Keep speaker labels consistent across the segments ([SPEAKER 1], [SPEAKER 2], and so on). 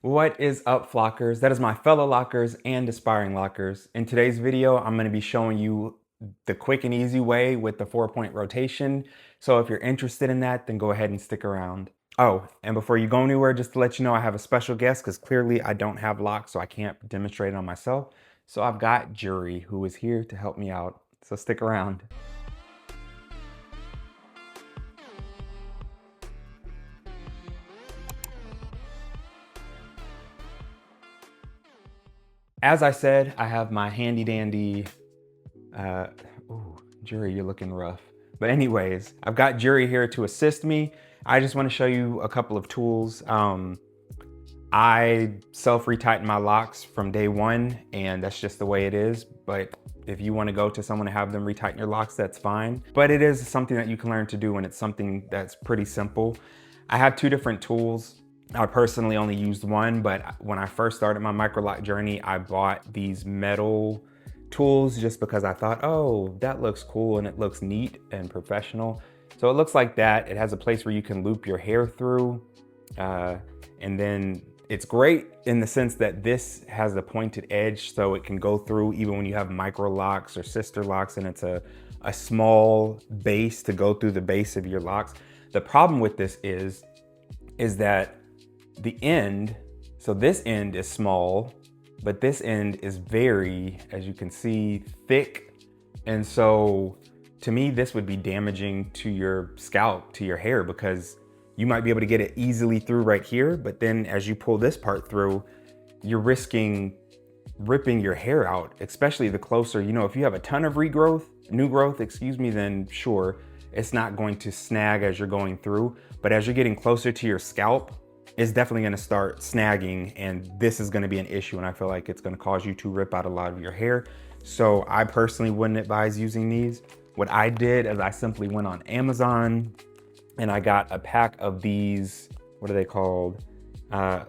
[SPEAKER 1] What is up, flockers? That is my fellow lockers and aspiring lockers. In today's video, I'm going to be showing you the quick and easy way with the 4-point rotation. So if you're interested in that, then go ahead and stick around. Oh, and before you go anywhere, just to let you know, I have a special guest because clearly I don't have locks, so I can't demonstrate it on myself. So I've got Jury, who is here to help me out. So stick around. As I said, I have my handy dandy, ooh, Jury, you're looking rough. But anyways, I've got Jury here to assist me. I just want to show you a couple of tools. I self-retighten my locks from day one, and that's just the way it is. But if you want to go to someone to have them retighten your locks, that's fine. But it is something that you can learn to do, and it's something that's pretty simple. I have two different tools. I personally only used one, but when I first started my microlock journey, I bought these metal tools just because I thought, oh, that looks cool and it looks neat and professional. So it looks like that. It has a place where you can loop your hair through. And then it's great in the sense that this has the pointed edge so it can go through even when you have micro locks or sister locks, and it's a small base to go through the base of your locks. The problem with this is that the end, so this end is small, but this end is very, as you can see, thick. And so to me, this would be damaging to your scalp, to your hair, because you might be able to get it easily through right here, but then as you pull this part through, you're risking ripping your hair out, especially the closer, if you have a ton of new growth, then sure, it's not going to snag as you're going through, but as you're getting closer to your scalp, it's definitely gonna start snagging, and this is gonna be an issue, and I feel like it's gonna cause you to rip out a lot of your hair. So I personally wouldn't advise using these. What I did is I simply went on Amazon and I got a pack of these, what are they called?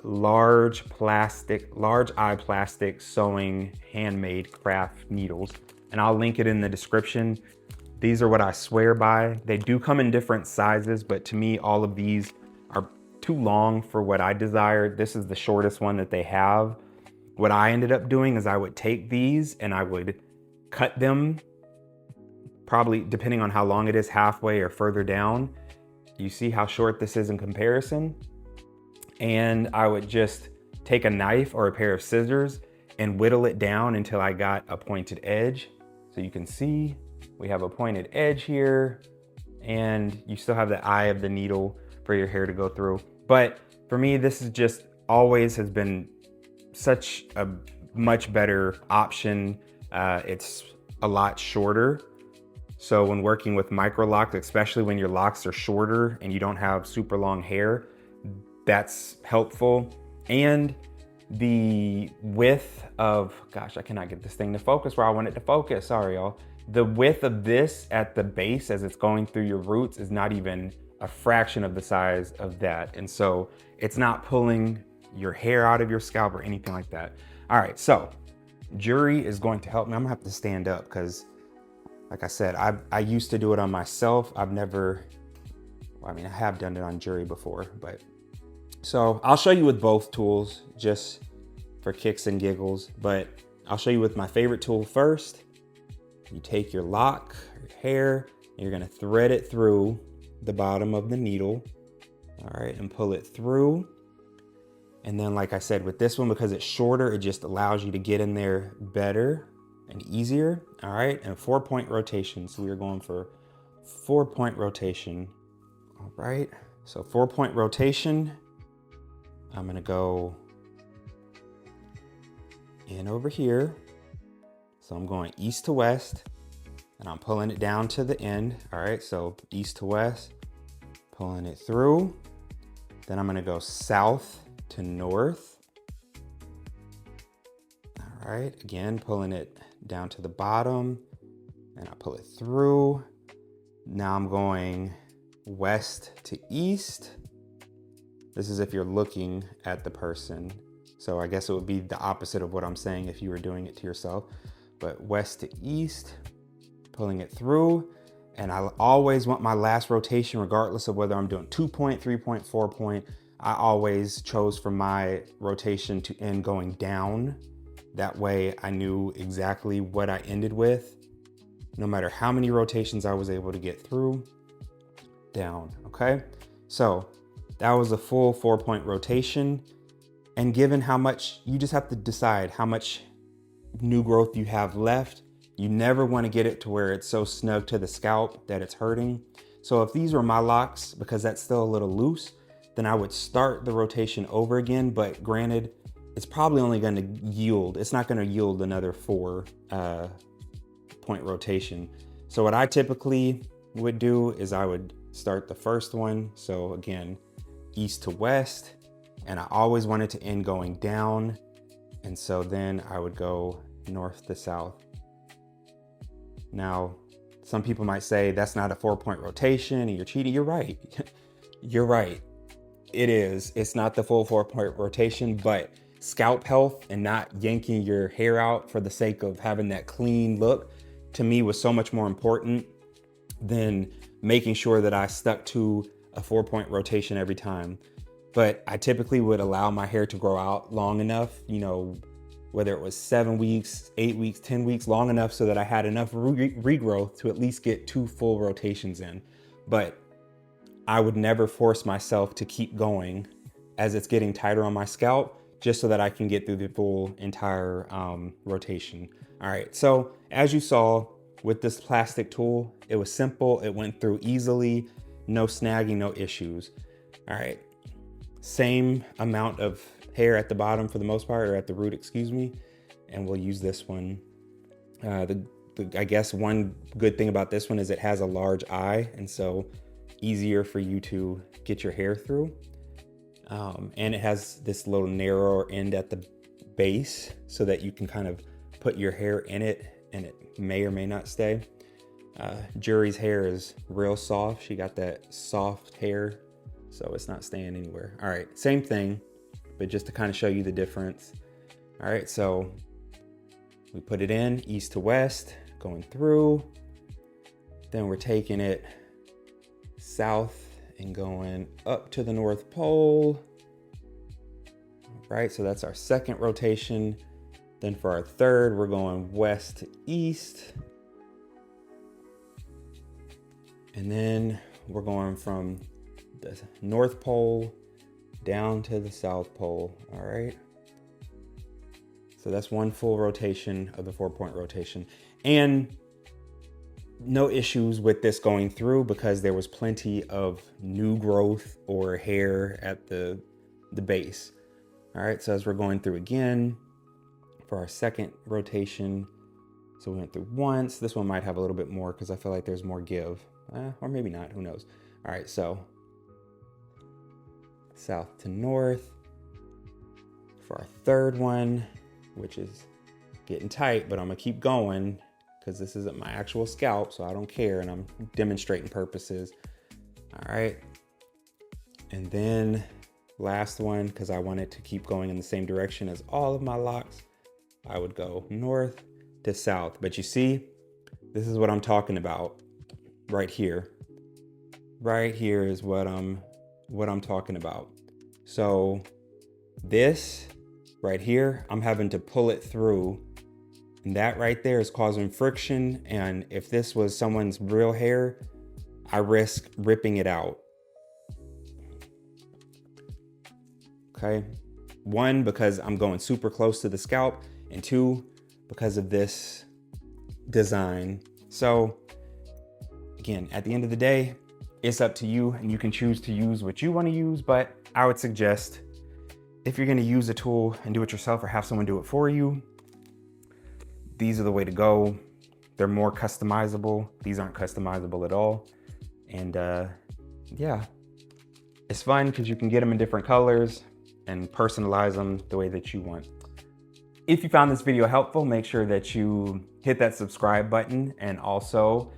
[SPEAKER 1] Large eye plastic sewing handmade craft needles. And I'll link it in the description. These are what I swear by. They do come in different sizes, but to me, all of these are too long for what I desired. This is the shortest one that they have. What I ended up doing is I would take these and I would cut them, probably depending on how long it is, halfway or further down. You see how short this is in comparison? And I would just take a knife or a pair of scissors and whittle it down until I got a pointed edge. So you can see we have a pointed edge here, and you still have the eye of the needle for your hair to go through. But for me, this is just always has been such a much better option. It's a lot shorter. So when working with micro locks, especially when your locks are shorter and you don't have super long hair, that's helpful. And the width of, gosh, I cannot get this thing to focus where I want it to focus. Sorry, y'all. The width of this at the base as it's going through your roots is not even a fraction of the size of that. And so it's not pulling your hair out of your scalp or anything like that. All right, so Jury is going to help me. I'm gonna have to stand up because, like I said, I used to do it on myself. I have done it on Jury before, but so I'll show you with both tools just for kicks and giggles, but I'll show you with my favorite tool first. You take your lock, your hair, and you're gonna thread it through the bottom of the needle, all right, and pull it through. And then, like I said, with this one, because it's shorter, it just allows you to get in there better and easier, all right? And 4-point rotation, so we are going for 4-point rotation, all right? So 4-point rotation, I'm gonna go in over here. So I'm going east to west, and I'm pulling it down to the end. All right, so east to west, pulling it through. Then I'm gonna go south to north. All right, again, pulling it down to the bottom, and I pull it through. Now I'm going west to east. This is if you're looking at the person. So I guess it would be the opposite of what I'm saying if you were doing it to yourself. But west to east, pulling it through. And I always want my last rotation, regardless of whether I'm doing 2-point, 3-point, 4-point. I always chose for my rotation to end going down. That way I knew exactly what I ended with, no matter how many rotations I was able to get through. Down, okay? So that was a full 4-point rotation. And given how much, you just have to decide how much new growth you have left. You never want to get it to where it's so snug to the scalp that it's hurting. So if these were my locks, because that's still a little loose, then I would start the rotation over again. But granted, it's probably only going to yield, it's not going to yield another 4-point rotation. So what I typically would do is I would start the first one. So again, east to west, and I always wanted to end going down. And so then I would go north to south. Now, some people might say that's not a 4-point rotation and you're cheating. You're right. You're right. It is. It's not the full 4-point rotation, but scalp health and not yanking your hair out for the sake of having that clean look, to me, was so much more important than making sure that I stuck to a 4-point rotation every time. But I typically would allow my hair to grow out long enough, you know, whether it was 7 weeks, 8 weeks, 10 weeks, long enough so that I had enough regrowth to at least get 2 full rotations in. But I would never force myself to keep going as it's getting tighter on my scalp, just so that I can get through the full entire rotation. All right, so as you saw with this plastic tool, it was simple, it went through easily, no snagging, no issues. All right, same amount of hair at the bottom for the most part, or at the root, excuse me, and we'll use this one. I guess one good thing about this one is it has a large eye, and so easier for you to get your hair through. And it has this little narrower end at the base so that you can kind of put your hair in it and it may or may not stay. Jury's hair is real soft. She got that soft hair, so it's not staying anywhere. All right, same thing, but just to kind of show you the difference. All right, so we put it in east to west, going through. Then we're taking it south and going up to the North Pole. Right, so that's our second rotation. Then for our third, we're going west to east. And then we're going from the North Pole down to the South Pole, all right? So that's one full rotation of the 4-point rotation. And no issues with this going through because there was plenty of new growth or hair at the base. All right, so as we're going through again for our second rotation, so we went through once. This one might have a little bit more because I feel like there's more give, or maybe not, who knows? All right, so south to north for our third one, which is getting tight, but I'm gonna keep going because this isn't my actual scalp, so I don't care, and I'm demonstrating purposes. All right, and then last one, because I wanted to keep going in the same direction as all of my locks, I would go north to south. But you see, this is what I'm talking about right here. Right here is what I'm talking about. So this right here, I'm having to pull it through, and that right there is causing friction. And if this was someone's real hair, I risk ripping it out. Okay, 1, because I'm going super close to the scalp, and 2, because of this design. So again, at the end of the day, it's up to you, and you can choose to use what you want to use, but I would suggest if you're going to use a tool and do it yourself or have someone do it for you, these are the way to go. They're more customizable. These aren't customizable at all. And yeah, it's fun because you can get them in different colors and personalize them the way that you want. If you found this video helpful, make sure that you hit that subscribe button, and also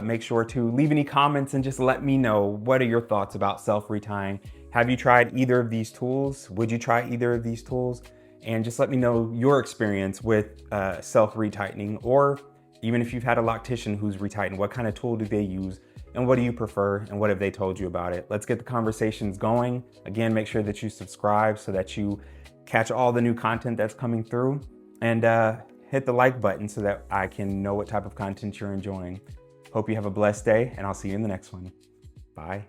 [SPEAKER 1] make sure to leave any comments and just let me know, what are your thoughts about self-retying? Have you tried either of these tools? Would you try either of these tools? And just let me know your experience with self-retightening, or even if you've had a loctician who's retightened, what kind of tool do they use? and what do you prefer, and what have they told you about it? Let's get the conversations going. Again, make sure that you subscribe so that you catch all the new content that's coming through, and hit the like button so that I can know what type of content you're enjoying. Hope you have a blessed day, and I'll see you in the next one. Bye.